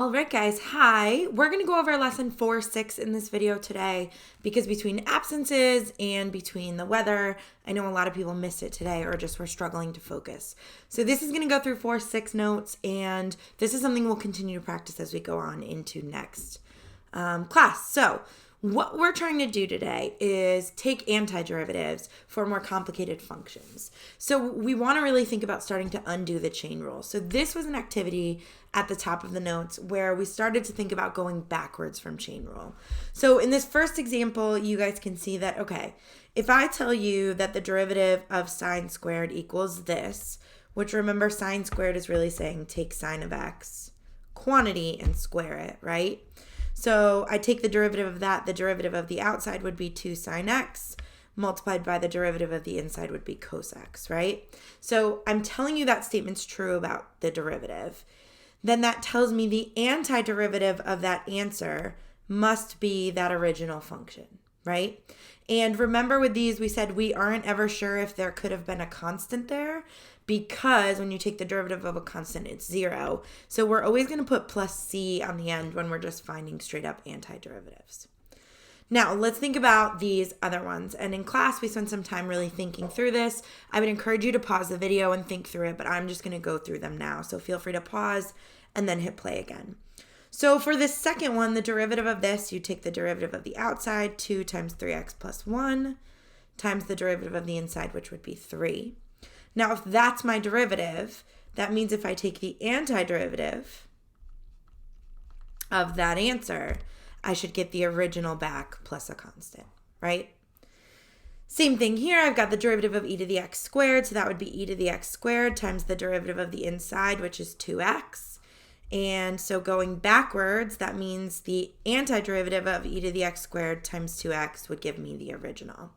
All right, guys. Hi. We're going to go over lesson 4-6 in this video today because between absences and between the weather, I know a lot of people missed it today or just were struggling to focus. So this is going to go through 4-6 notes, and this is something we'll continue to practice as we go on into next class. So what we're trying to do today is take antiderivatives for more complicated functions. So we want to really think about starting to undo the chain rule. So this was an activity at the top of the notes where we started to think about going backwards from chain rule. So in this first example, you guys can see that, okay, if I tell you that the derivative of sine squared equals this, which remember sine squared is really saying take sine of x, quantity, and square it, right? So I take the derivative of that. The derivative of the outside would be 2 sine x multiplied by the derivative of the inside would be cos x, right? So I'm telling you that statement's true about the derivative. Then that tells me the antiderivative of that answer must be that original function, right? And remember with these, we said we aren't ever sure if there could have been a constant there because when you take the derivative of a constant, it's 0. So we're always going to put plus c on the end when we're just finding straight up antiderivatives. Now, let's think about these other ones. And in class, we spent some time really thinking through this. I would encourage you to pause the video and think through it, but I'm just going to go through them now. So feel free to pause and then hit play again. So for this second one, the derivative of this, you take the derivative of the outside, 2 times 3x plus 1, times the derivative of the inside, which would be 3. Now, if that's my derivative, that means if I take the antiderivative of that answer, I should get the original back plus a constant, right? Same thing here. I've got the derivative of e to the x squared, so that would be e to the x squared times the derivative of the inside, which is 2x. And so going backwards, that means the antiderivative of e to the x squared times 2x would give me the original.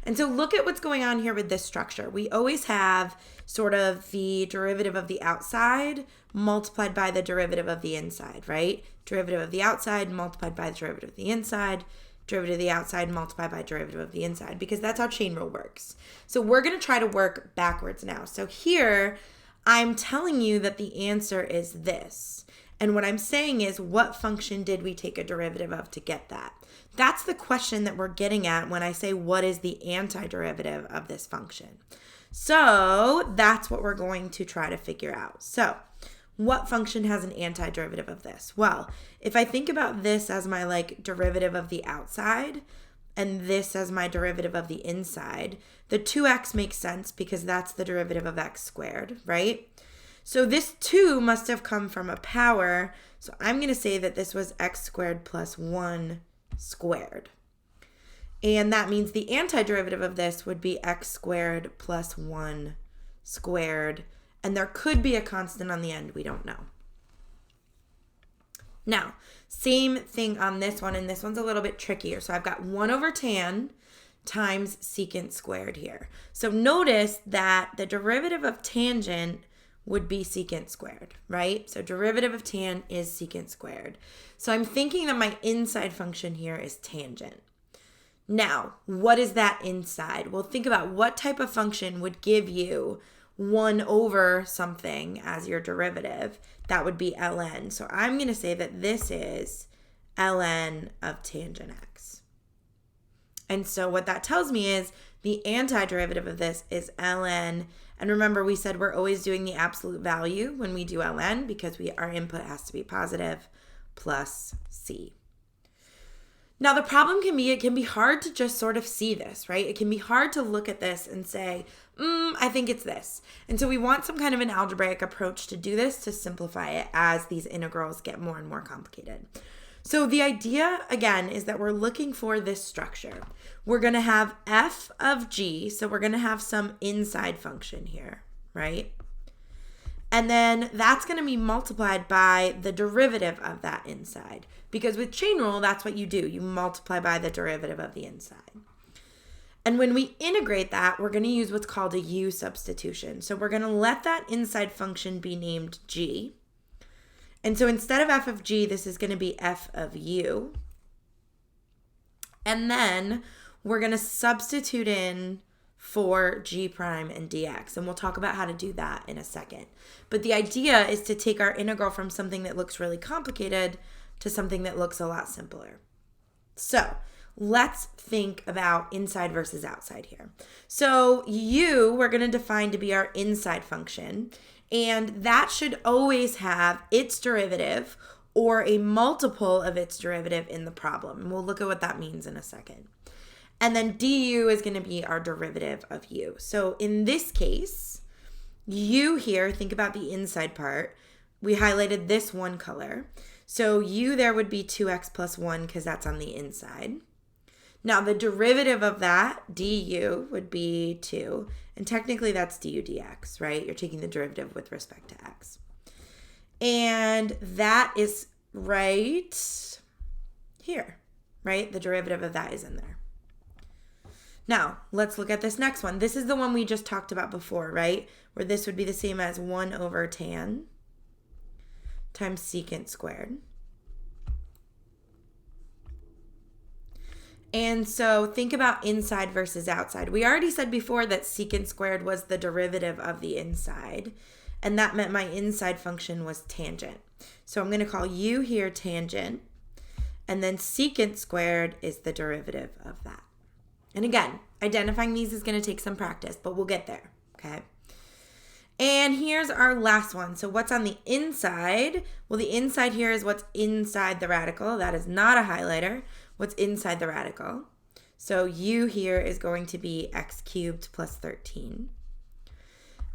And so look at what's going on here with this structure. We always have sort of the derivative of the outside multiplied by the derivative of the inside, right? Derivative of the outside multiplied by the derivative of the inside, derivative of the outside multiplied by derivative of the inside, because that's how chain rule works. So we're going to try to work backwards now. So here, I'm telling you that the answer is this. And what I'm saying is, what function did we take a derivative of to get that? That's the question that we're getting at when I say, what is the antiderivative of this function? So that's what we're going to try to figure out. So what function has an antiderivative of this? Well, if I think about this as my derivative of the outside and this as my derivative of the inside, the 2x makes sense because that's the derivative of x squared, right? So this 2 must have come from a power. So I'm going to say that this was x squared plus 1 squared. And that means the antiderivative of this would be x squared plus 1 squared. And there could be a constant on the end. We don't know. Now, same thing on this one, and this one's a little bit trickier. So I've got 1 over tan times secant squared here. So notice that the derivative of tangent would be secant squared, right? So derivative of tan is secant squared. So I'm thinking that my inside function here is tangent. Now, what is that inside? Well, think about what type of function would give you 1 over something as your derivative. That would be ln. So I'm going to say that this is ln of tangent x. And so what that tells me is the antiderivative of this is ln. And remember, we said we're always doing the absolute value when we do ln because our input has to be positive plus c. Now, the problem can be, it can be hard to just sort of see this, right? It can be hard to look at this and say, I think it's this. And so we want some kind of an algebraic approach to do this to simplify it as these integrals get more and more complicated. So the idea, again, is that we're looking for this structure. We're going to have f of g, so we're going to have some inside function here, right? And then that's going to be multiplied by the derivative of that inside. Because with chain rule, that's what you do. You multiply by the derivative of the inside. And when we integrate that, we're going to use what's called a U substitution. So we're going to let that inside function be named g. And so instead of f of g, this is going to be f of u. And then we're going to substitute in for g prime and dx. And we'll talk about how to do that in a second. But the idea is to take our integral from something that looks really complicated to something that looks a lot simpler. So let's think about inside versus outside here. So u we're going to define to be our inside function, and that should always have its derivative or a multiple of its derivative in the problem. And we'll look at what that means in a second. And then du is going to be our derivative of u. So in this case, u here, think about the inside part. We highlighted this one color. So u there would be 2x plus 1 because that's on the inside. Now the derivative of that, du, would be 2. And technically that's du dx, right? You're taking the derivative with respect to x. And that is right here, right? The derivative of that is in there. Now, let's look at this next one. This is the one we just talked about before, right? Where this would be the same as 1 over tan times secant squared. And so think about inside versus outside. We already said before that secant squared was the derivative of the inside, and that meant my inside function was tangent. So I'm going to call u here tangent, and then secant squared is the derivative of that. And again, identifying these is going to take some practice, but we'll get there, okay? And here's our last one. So what's on the inside? Well, the inside here is what's inside the radical. That is not a highlighter. What's inside the radical? So u here is going to be x cubed plus 13.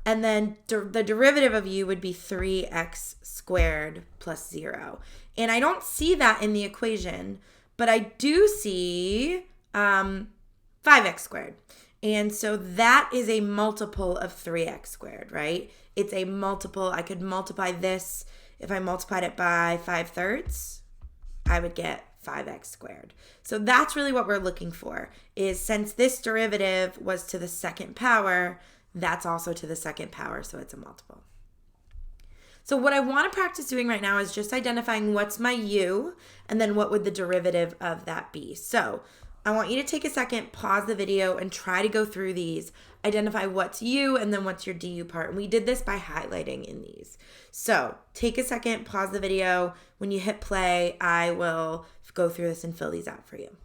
And then the derivative of u would be 3x squared plus 0. And I don't see that in the equation, but I do see 5x squared. And so that is a multiple of 3x squared, right? It's a multiple. I could multiply this. If I multiplied it by 5/3, I would get 5x squared. So that's really what we're looking for, is since this derivative was to the second power, that's also to the second power, so it's a multiple. So what I want to practice doing right now is just identifying what's my u, and then what would the derivative of that be. So I want you to take a second, pause the video, and try to go through these. Identify what's u and then what's your du part. And we did this by highlighting in these. So take a second, pause the video. When you hit play, I will go through this and fill these out for you.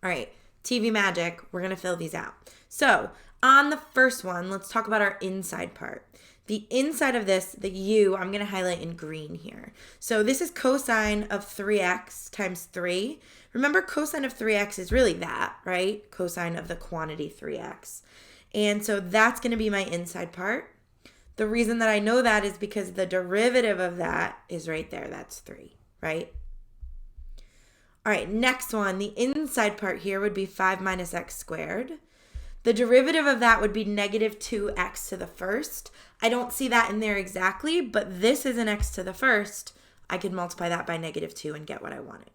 All right, TV magic, we're going to fill these out. So on the first one, let's talk about our inside part. The inside of this, the u, I'm going to highlight in green here. So this is cosine of 3x times 3. Remember, cosine of 3x is really that, right? Cosine of the quantity 3x. And so that's going to be my inside part. The reason that I know that is because the derivative of that is right there. That's 3, right? All right, next one. The inside part here would be 5 minus x squared. The derivative of that would be negative 2x to the first. I don't see that in there exactly, but this is an x to the first. I could multiply that by negative 2 and get what I wanted.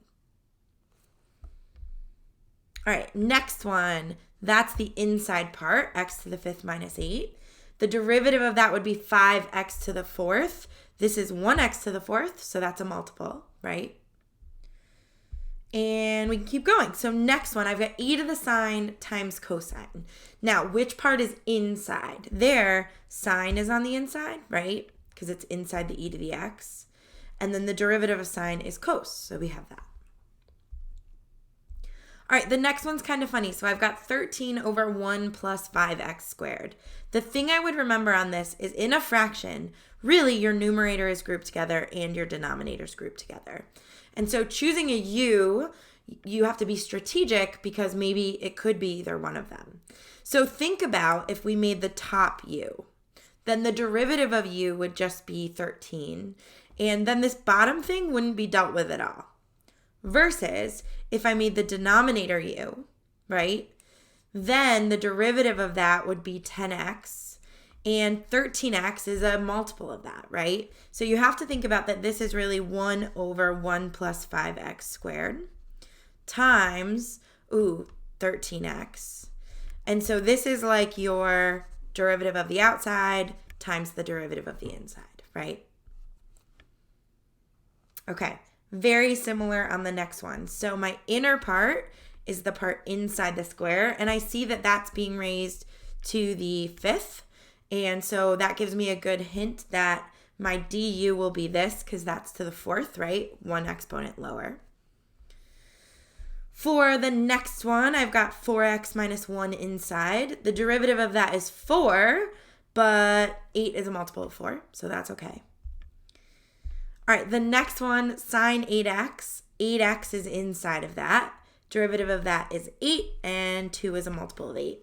All right, next one. That's the inside part, x to the 5th minus 8. The derivative of that would be 5x to the 4th. This is 1x to the 4th, so that's a multiple, right? And we can keep going. So next one, I've got e to the sine times cosine. Now, which part is inside? There, sine is on the inside, right? Because it's inside the e to the x. And then the derivative of sine is cos, so we have that. All right, the next one's kind of funny. So I've got 13 over 1 plus 5x squared. The thing I would remember on this is in a fraction, really your numerator is grouped together and your denominator is grouped together. And so choosing a u, you have to be strategic because maybe it could be either one of them. So think about if we made the top u, then the derivative of u would just be 13. And then this bottom thing wouldn't be dealt with at all. Versus if I made the denominator u, right? Then the derivative of that would be 10x. And 13x is a multiple of that, right? So you have to think about that this is really 1 over 1 plus 5x squared times, 13x. And so this is like your derivative of the outside times the derivative of the inside, right? Okay, very similar on the next one. So my inner part is the part inside the square. And I see that that's being raised to the 5th. And so that gives me a good hint that my du will be this because that's to the 4th, right? One exponent lower. For the next one, I've got 4x minus 1 inside. The derivative of that is 4, but 8 is a multiple of 4, so that's okay. All right, the next one, sine 8x. 8x is inside of that. Derivative of that is 8, and 2 is a multiple of 8.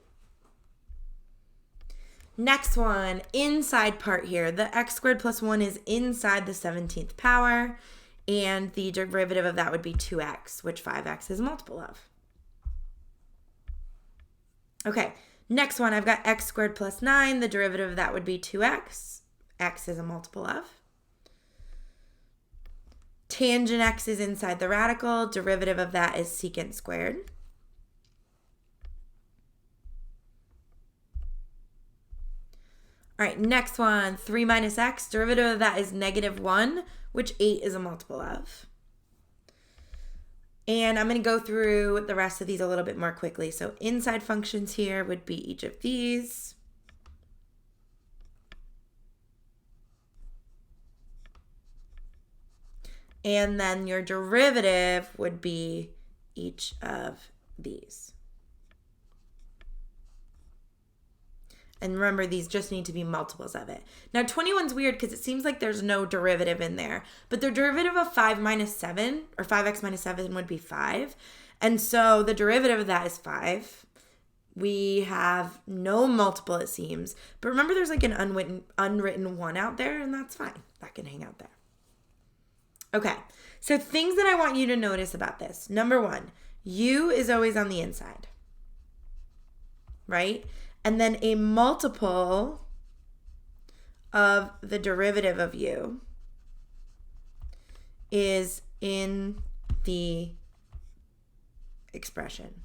Next one, inside part here. The x squared plus 1 is inside the 17th power. And the derivative of that would be 2x, which 5x is a multiple of. Okay, next one, I've got x squared plus 9. The derivative of that would be 2x. X is a multiple of. Tangent x is inside the radical. Derivative of that is secant squared. All right, next one, 3 minus x. Derivative of that is negative 1, which 8 is a multiple of. And I'm going to go through the rest of these a little bit more quickly. So inside functions here would be each of these. And then your derivative would be each of these. And remember, these just need to be multiples of it. Now, 21's weird because it seems like there's no derivative in there. But the derivative of 5 minus 7, or 5x minus 7 would be 5. And so the derivative of that is 5. We have no multiple, it seems. But remember, there's like an unwritten 1 out there, and that's fine. That can hang out there. Okay, so things that I want you to notice about this. Number 1, u is always on the inside, right? And then a multiple of the derivative of u is in the expression.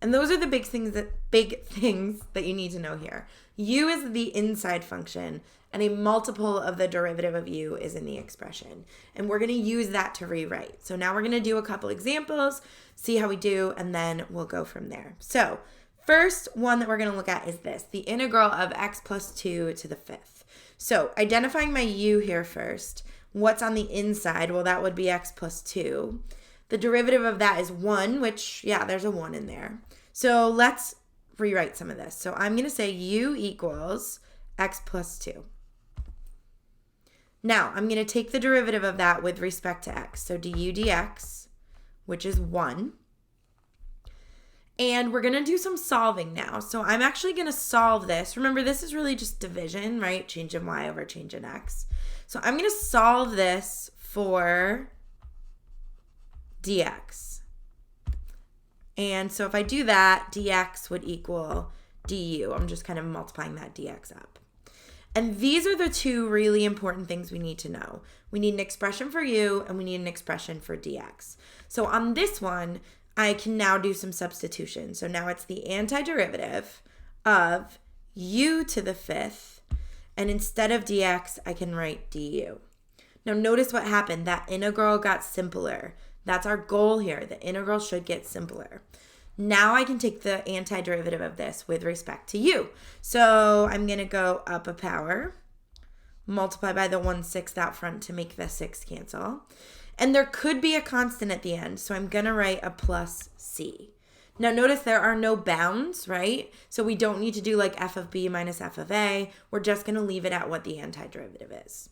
And those are the big things that you need to know here. U is the inside function, and a multiple of the derivative of u is in the expression. And we're going to use that to rewrite. So now we're going to do a couple examples, see how we do, and then we'll go from there. So first one that we're going to look at is this, the integral of x plus 2 to the 5th. So identifying my u here first, what's on the inside? Well, that would be x plus 2. The derivative of that is 1, which, yeah, there's a 1 in there. So let's rewrite some of this. So I'm going to say u equals x plus 2. Now, I'm going to take the derivative of that with respect to x. So du dx, which is 1. And we're going to do some solving now. So I'm actually going to solve this. Remember, this is really just division, right? Change in y over change in x. So I'm going to solve this for dx. And so if I do that, dx would equal du. I'm just kind of multiplying that dx up. And these are the two really important things we need to know. We need an expression for u, and we need an expression for dx. So on this one, I can now do some substitution. So now it's the antiderivative of u to the 5th, and instead of dx, I can write du. Now notice what happened. That integral got simpler. That's our goal here. The integral should get simpler. Now I can take the antiderivative of this with respect to u. So I'm going to go up a power, multiply by the 1/6 out front to make the 6 cancel. And there could be a constant at the end, so I'm going to write a plus c. Now notice there are no bounds, right? So we don't need to do like f of b minus f of a. We're just going to leave it at what the antiderivative is.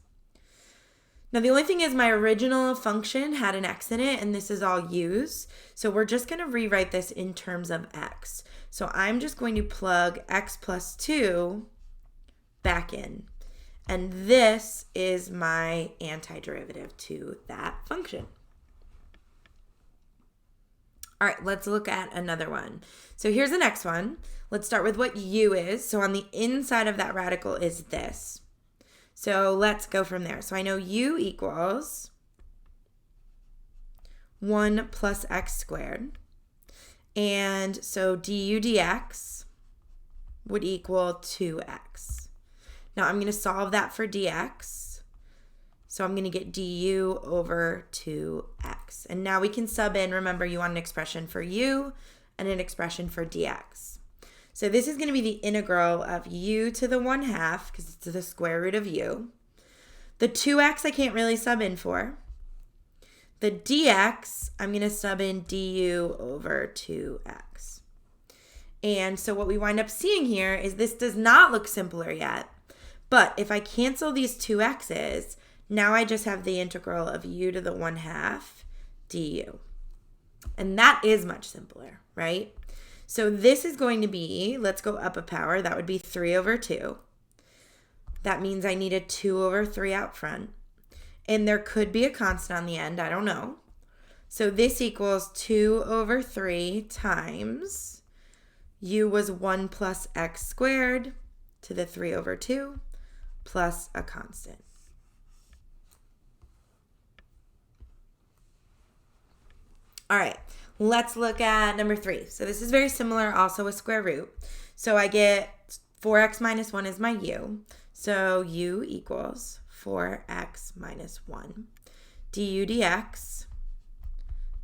Now the only thing is my original function had an x in it, and this is all u's. So we're just going to rewrite this in terms of x. So I'm just going to plug x plus 2 back in. And this is my antiderivative to that function. All right, let's look at another one. So here's the next one. Let's start with what u is. So on the inside of that radical is this. So let's go from there. So I know u equals 1 plus x squared. And so du dx would equal 2x. Now I'm going to solve that for dx. So I'm going to get du over 2x. And now we can sub in, remember you want an expression for u and an expression for dx. So this is going to be the integral of u to the 1/2 because it's the square root of u. The 2x I can't really sub in for. The dx, I'm going to sub in du over 2x. And so what we wind up seeing here is this does not look simpler yet. But if I cancel these 2x's, now I just have the integral of u to the 1/2 du. And that is much simpler, right? So this is going to be, let's go up a power, that would be 3 over 2. That means I need a 2 over 3 out front. And there could be a constant on the end, I don't know. So this equals 2 over 3 times u was 1 plus x squared to the 3 over 2 plus a constant. All right, let's look at number 3. So this is very similar, also a square root. So I get 4x minus 1 is my u. So u equals 4x minus 1. Du dx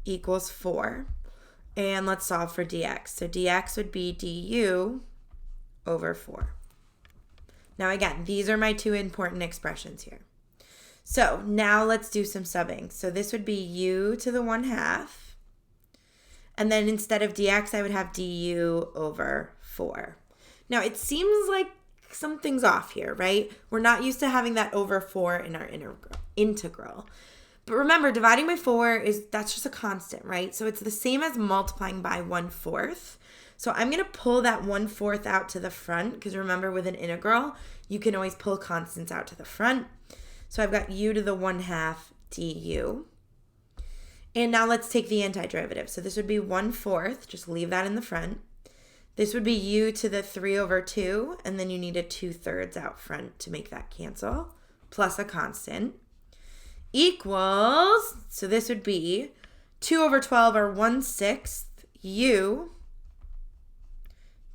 equals 4. And let's solve for dx. So dx would be du over 4. Now again, these are my two important expressions here. So now let's do some subbing. So this would be u to the 1/2. And then instead of dx, I would have du over 4. Now it seems like something's off here, right? We're not used to having that over 4 in our integral. But remember, dividing by 4 that's just a constant, right? So it's the same as multiplying by 1/4. So I'm going to pull that 1/4 out to the front because remember with an integral, you can always pull constants out to the front. So I've got u to the 1/2 du. And now let's take the antiderivative. So this would be 1/4, just leave that in the front. This would be u to the 3 over 2, and then you need a 2/3 out front to make that cancel, plus a constant, equals, so this would be 2 over 12 or 1/6 u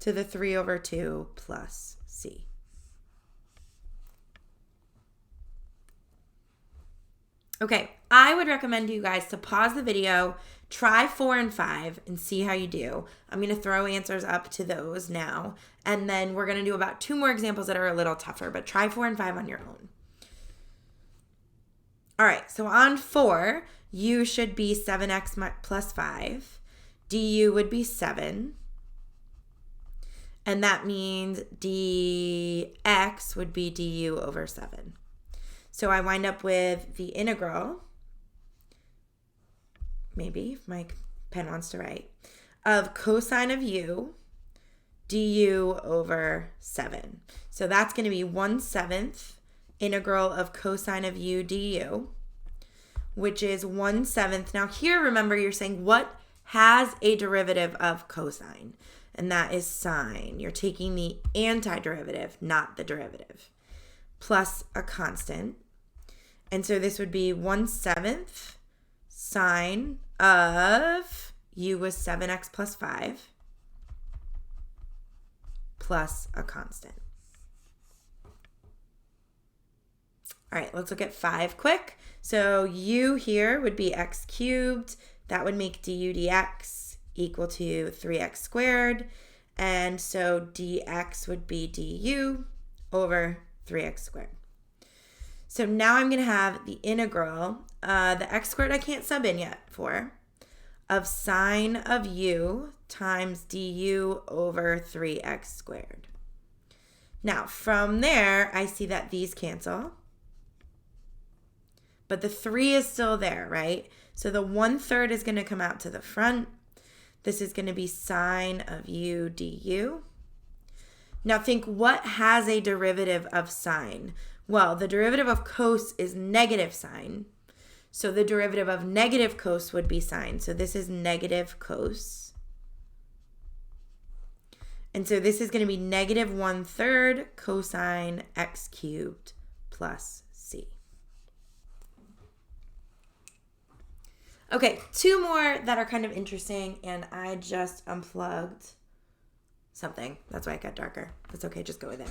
to the 3 over 2 plus c. Okay, I would recommend you guys to pause the video, try 4 and 5, and see how you do. I'm going to throw answers up to those now, and then we're going to do about 2 more examples that are a little tougher, but try 4 and 5 on your own. All right, so on 4, u should be 7x plus 5. du would be 7. And that means dx would be du over 7. So I wind up with the integral, maybe if my pen wants to write, of cosine of u du over 7. So that's going to be 1/7 integral of cosine of u du, which is 1/7. Now here, remember, you're saying what has a derivative of cosine, and that is sine. You're taking the antiderivative, not the derivative, plus a constant. And so this would be 1/7 sine of u was 7x plus 5 plus a constant. All right, let's look at 5 quick. So u here would be x cubed. That would make du dx equal to 3x squared. And so dx would be du over 3x squared. So now I'm going to have the integral, the x squared I can't sub in yet for, of sine of u times du over 3x squared. Now from there, I see that these cancel, but the 3 is still there, right? So the 1/3 is going to come out to the front. This is going to be sine of u du. Now think, what has a derivative of sine? Well, the derivative of cos is negative sine. So the derivative of negative cos would be sine. So this is negative cos. And so this is going to be negative 1/3 cosine x cubed plus c. Okay, 2 more that are kind of interesting, and I just unplugged something. That's why it got darker. That's okay. Just go with it.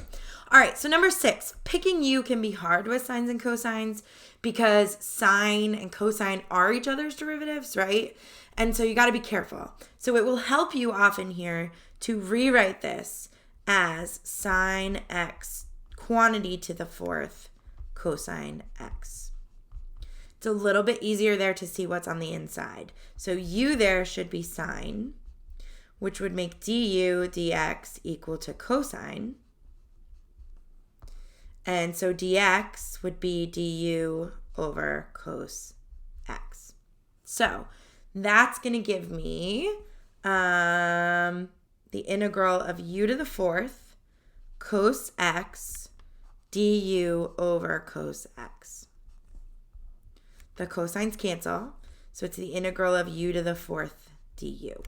All right. So number 6, picking U can be hard with sines and cosines because sine and cosine are each other's derivatives, right? And so you got to be careful. So it will help you often here to rewrite this as sine x quantity to the 4th cosine x. It's a little bit easier there to see what's on the inside. So U there should be sine, which would make du dx equal to cosine. And so dx would be du over cos x. So that's going to give me the integral of u to the 4th cos x du over cos x. The cosines cancel, so it's the integral of u to the 4th du.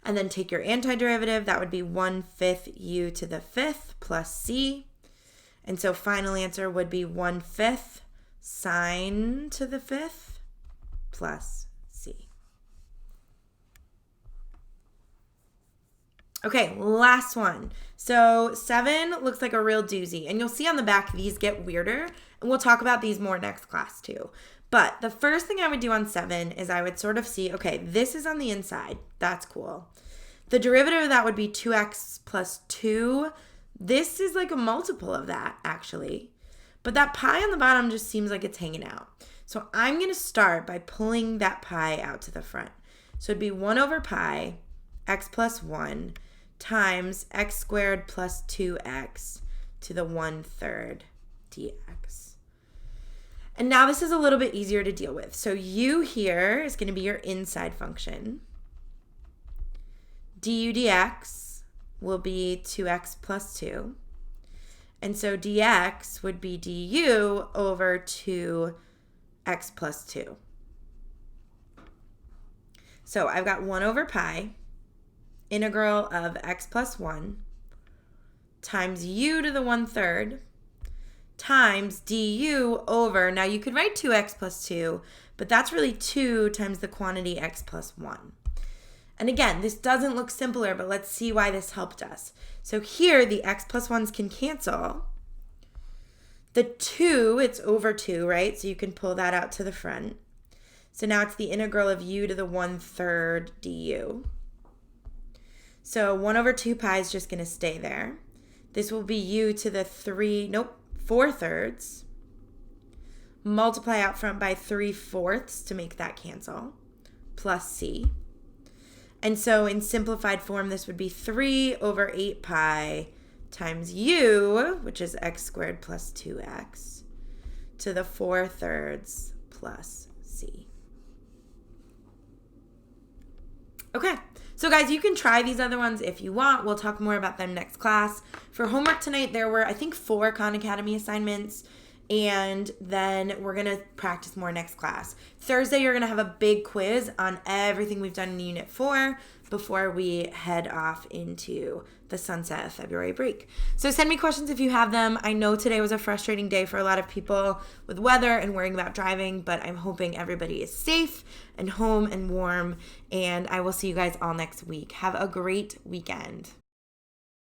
And then take your antiderivative, that would be 1/5 u to the 5th plus c. And so final answer would be 1/5 sine to the 5th plus c. Okay, last one. So 7 looks like a real doozy. And you'll see on the back these get weirder. And we'll talk about these more next class too. But the first thing I would do on 7 is I would sort of see, okay, this is on the inside. That's cool. The derivative of that would be 2x plus 2. This is like a multiple of that, actually. But that pi on the bottom just seems like it's hanging out. So I'm going to start by pulling that pi out to the front. So it'd be 1 over pi, x plus 1, times x squared plus 2x to the 1/3 dx. And now this is a little bit easier to deal with. So u here is going to be your inside function. Du dx will be 2x plus 2. And so dx would be du over 2x plus 2. So I've got 1 over pi, integral of x plus 1, times u to the 1/3, times du over, now you could write 2x plus 2, but that's really 2 times the quantity x plus 1. And again, this doesn't look simpler, but let's see why this helped us. So here, the x plus 1s can cancel. The 2, it's over 2, right? So you can pull that out to the front. So now it's the integral of u to the 1/3 du. So 1 over 2 pi is just going to stay there. This will be u to the 4/3. Multiply out front by 3/4 to make that cancel, plus c. And so in simplified form, this would be 3 over 8 pi times u, which is x squared plus 2x, to the 4/3 plus c. Okay, so guys, you can try these other ones if you want. We'll talk more about them next class. For homework tonight, there were, I think, 4 Khan Academy assignments, and then we're going to practice more next class. Thursday, you're going to have a big quiz on everything we've done in Unit 4 before we head off into the sunset of February break. So send me questions if you have them. I know today was a frustrating day for a lot of people with weather and worrying about driving, but I'm hoping everybody is safe and home and warm, and I will see you guys all next week. Have a great weekend.